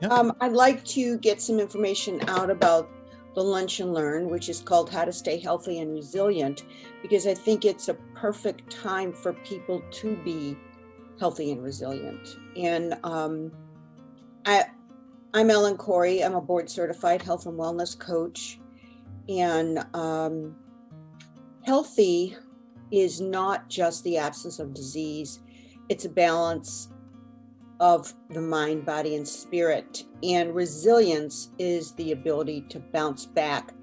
Yep. I'd like to get some information out about the Lunch and Learn, which is called How to Stay Healthy and Resilient, because I think it's a perfect time for people to be healthy and resilient. And I, I'm Ellen Corey. I'm a board certified health and wellness coach. And healthy is not just the absence of disease, it's a balance of the mind, body, and spirit. And resilience is the ability to bounce back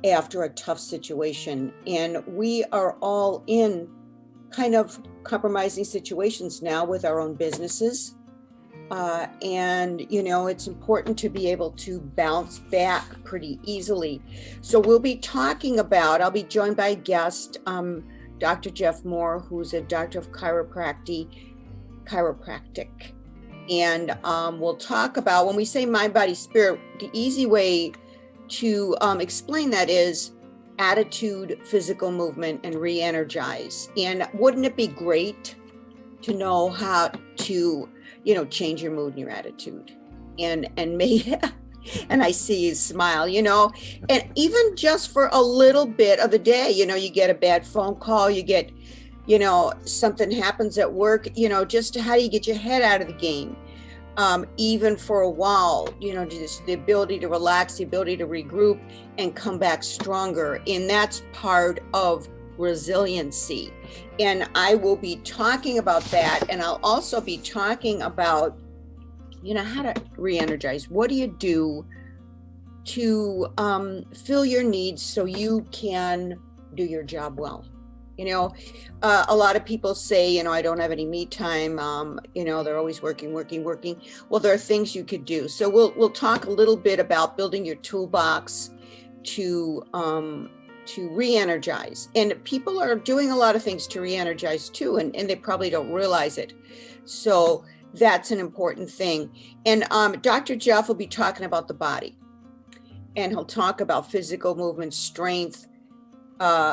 after a tough situation. And we are all in kind of compromising situations now with our own businesses. It's important to be able to bounce back pretty easily. So I'll be joined by a guest, Dr. Jeff Moore, who's a doctor of chiropractic. And we'll talk about, when we say mind, body, spirit, the easy way to explain that is attitude, physical movement, and re-energize. And wouldn't it be great to know how to, change your mood and your attitude? And and I see you smile, and even just for a little bit of the day, you get a bad phone call, you get, something happens at work, just how do you get your head out of the game? Even for a while, just the ability to relax, the ability to regroup and come back stronger. And that's part of resiliency. And I will be talking about that. And I'll also be talking about, how to re-energize. What do you do to fill your needs so you can do your job well? A lot of people say, I don't have any me time. They're always working. Well, there are things you could do. So we'll talk a little bit about building your toolbox to re-energize. And people are doing a lot of things to re-energize too, and they probably don't realize it. So that's an important thing. And Dr. Jeff will be talking about the body, and he'll talk about physical movement, strength,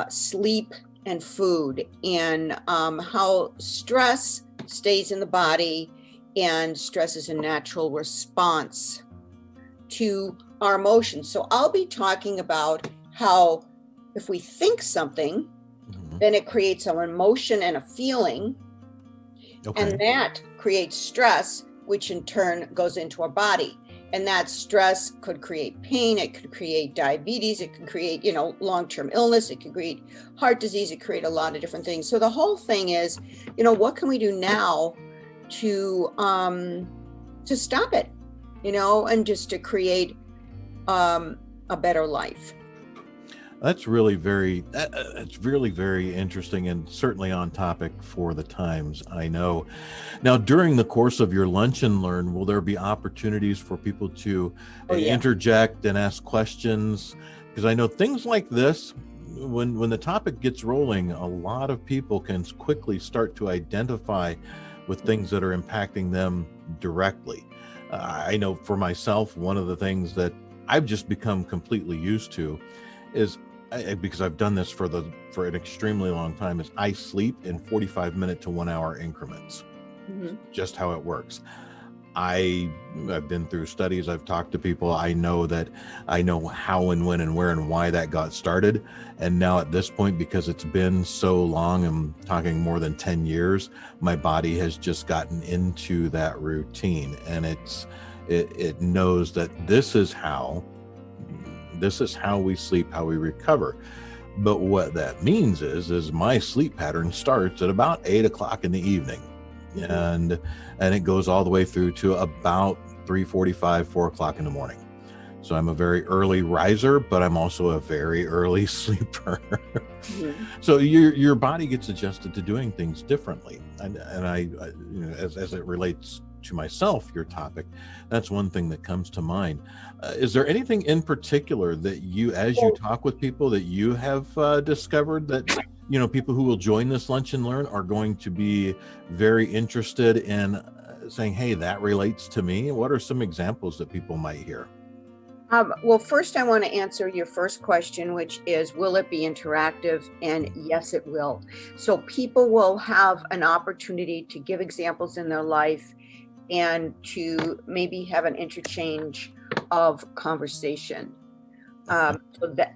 sleep, and food, and how stress stays in the body, and stress is a natural response to our emotions. So I'll be talking about how if we think something, then it creates an emotion and a feeling, and that creates stress, which in turn goes into our body. And that stress could create pain, it could create diabetes, it could create, long-term illness, it could create heart disease, it could create a lot of different things. So the whole thing is, what can we do now to stop it, and just to create a better life. That's really it's really very interesting and certainly on topic for the times, I know. Now, during the course of your Lunch and Learn, will there be opportunities for people to interject and ask questions? Because I know things like this, when the topic gets rolling, a lot of people can quickly start to identify with things that are impacting them directly. I know for myself, one of the things that I've just become completely used to is, because I've done this for an extremely long time, is I sleep in 45-minute to 1 hour increments. Just how it works. I've been through studies, I've talked to people, I know how and when and where and why that got started. And now at this point, because it's been so long, I'm talking more than 10 years, my body has just gotten into that routine, and it knows that this is how we sleep, how we recover. But what that means is my sleep pattern starts at about 8 o'clock in the evening, and it goes all the way through to about 3:45, 4 o'clock in the morning. So I'm a very early riser, but I'm also a very early sleeper. So your body gets adjusted to doing things differently, and I as it relates to myself, your topic, that's one thing that comes to mind. Is there anything in particular that you, as you talk with people, that you have discovered that, people who will join this Lunch and Learn are going to be very interested in saying, hey, that relates to me? What are some examples that people might hear? Well, first I want to answer your first question, which is, will it be interactive? And yes, it will. So people will have an opportunity to give examples in their life and to maybe have an interchange of conversation. So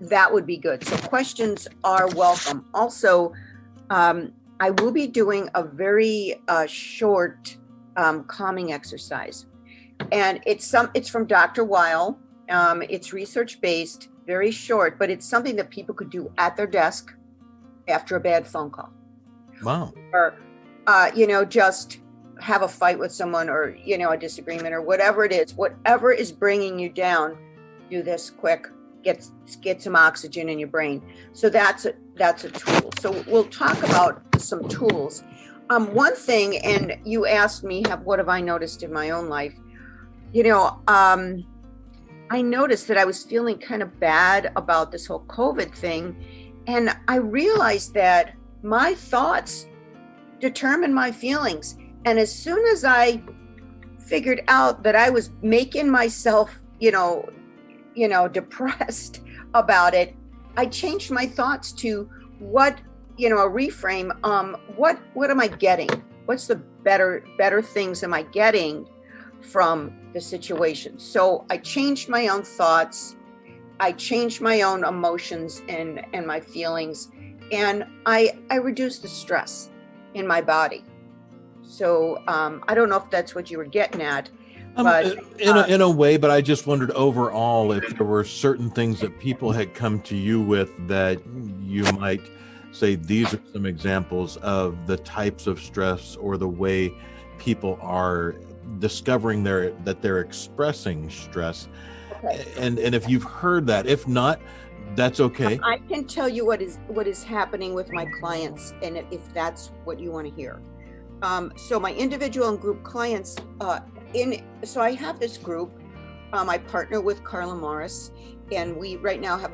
that would be good. So questions are welcome. Also, I will be doing a very short calming exercise, and it's from Dr. Weil. It's research based, very short, but it's something that people could do at their desk after a bad phone call. Wow. Or, just have a fight with someone, or, a disagreement, or whatever it is, whatever is bringing you down, do this quick, get some oxygen in your brain. So that's a tool. So we'll talk about some tools. One thing, and you asked me, what have I noticed in my own life? I noticed that I was feeling kind of bad about this whole COVID thing. And I realized that my thoughts determine my feelings. And as soon as I figured out that I was making myself, depressed about it, I changed my thoughts to a reframe. What am I getting? What's the better things am I getting from the situation? So I changed my own thoughts. I changed my own emotions and my feelings, and I reduced the stress in my body. So I don't know if that's what you were getting at, but in a way, but I just wondered overall if there were certain things that people had come to you with that you might say these are some examples of the types of stress or the way people are discovering that they're expressing stress. okay. And if you've heard that, if not, that's okay. I can tell you what is happening with my clients, and if that's what you want to hear. So my individual and group clients, so I have this group. I partner with Carla Morris, and we right now have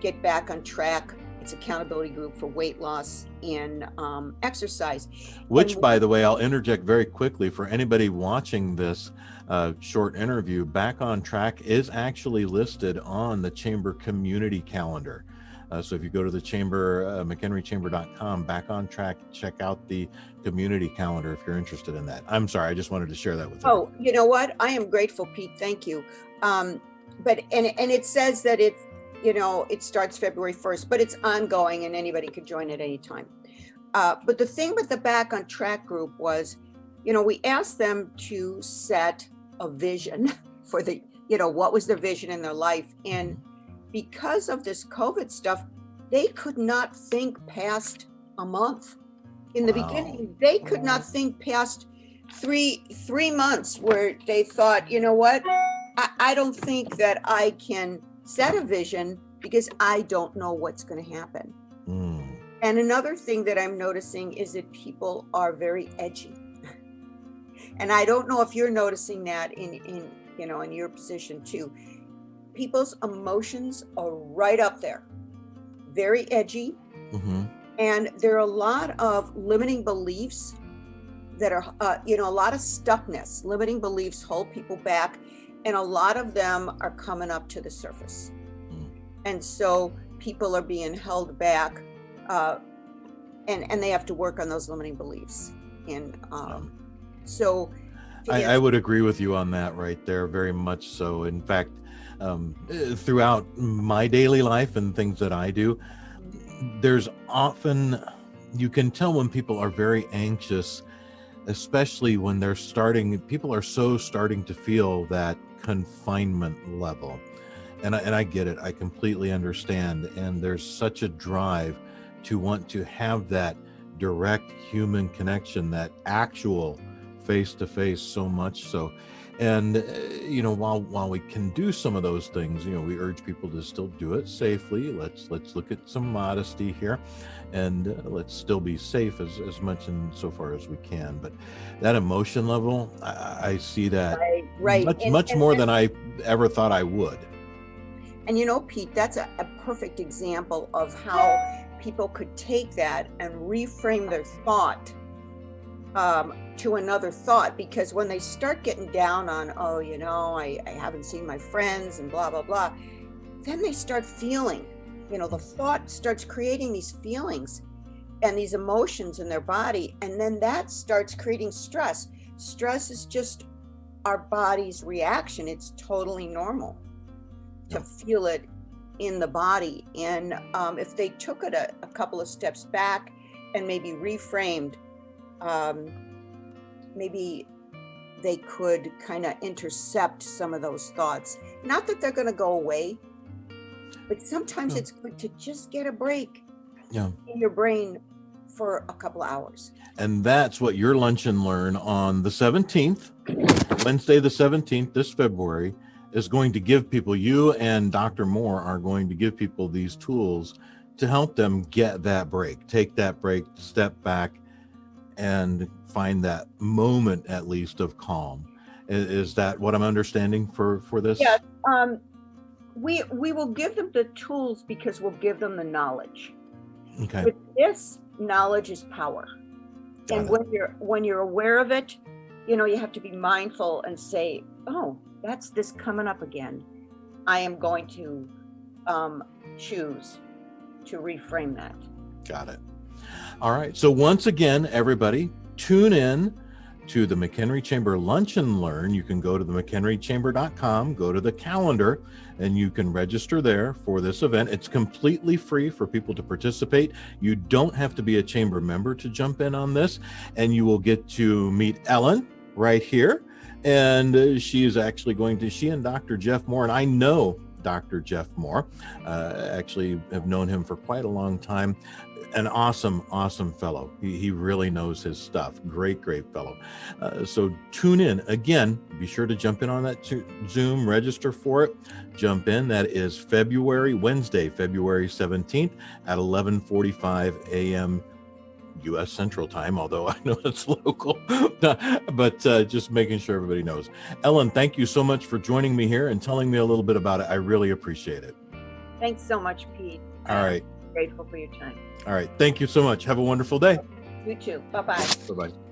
Get Back on Track. It's accountability group for weight loss and exercise. Which, by the way, I'll interject very quickly for anybody watching this short interview. Back on Track is actually listed on the Chamber community calendar. So if you go to the Chamber, McHenryChamber.com, Back on Track, check out the community calendar if you're interested in that. I'm sorry, I just wanted to share that with you. Oh, you know what? I am grateful, Pete. Thank you. But it says that it starts February 1st, but it's ongoing and anybody could join at any time. But the thing with the Back on Track group was, we asked them to set a vision for what was their vision in their life. And because of this COVID stuff, they could not think past a month. In the beginning, they could not think past three months, where they thought, you know what, I don't think that I can set a vision because I don't know what's going to happen. And another thing that I'm noticing is that people are very edgy. And I don't know if you're noticing that in your position too. People's emotions are right up there, very edgy. And there are a lot of limiting beliefs that are, a lot of stuckness. Limiting beliefs hold people back, and a lot of them are coming up to the surface. And so people are being held back, and they have to work on those limiting beliefs. And so I would agree with you on that right there, very much so. In fact, throughout my daily life and things that I do, there's often, you can tell when people are very anxious, especially when people are starting to feel that confinement level. And I get it. I completely understand. And there's such a drive to want to have that direct human connection, that actual face-to-face, so much so. And, while we can do some of those things, we urge people to still do it safely. Let's look at some modesty here, and let's still be safe as much and so far as we can. But that emotion level, I see that much more than I ever thought I would. And Pete, that's a perfect example of how people could take that and reframe their thought to another thought. Because when they start getting down on, I haven't seen my friends and blah, blah, blah, then they start feeling, the thought starts creating these feelings and these emotions in their body. And then that starts creating stress. stress is just our body's reaction. It's totally normal to feel it in the body. And if they took it a couple of steps back and maybe reframed, maybe they could kind of intercept some of those thoughts. Not that they're going to go away, but sometimes it's good to just get a break in your brain for a couple of hours. And that's what your Lunch and Learn on the 17th, Wednesday the 17th, this February, is going to give people. You and Dr. Moore are going to give people these tools to help them get that break, take that break, step back, and find that moment at least of calm. Is that what I'm understanding for this? Yeah. We will give them the tools because we'll give them the knowledge. Okay. With this, knowledge is power. And when you're aware of it, you have to be mindful and say, oh, that's this coming up again. I am going to choose to reframe that. Got it. All right. So once again, everybody, tune in to the McHenry Chamber Lunch and Learn. You can go to the McHenryChamber.com, go to the calendar, and you can register there for this event. It's completely free for people to participate. You don't have to be a chamber member to jump in on this, and you will get to meet Ellen right here. And she is actually she and Dr. Jeff Moore, and I know Dr. Jeff Moore, actually have known him for quite a long time. An awesome fellow. He really knows his stuff. Great fellow. So tune in. Again, be sure to jump in on that Zoom, register for it. Jump in. That is Wednesday, February 17th at 11:45 a.m. U.S. Central Time, although I know it's local, but just making sure everybody knows. Ellen, thank you so much for joining me here and telling me a little bit about it. I really appreciate it. Thanks so much, Pete. All right. Grateful for your time. All right. Thank you so much. Have a wonderful day. You too. Bye-bye. Bye-bye.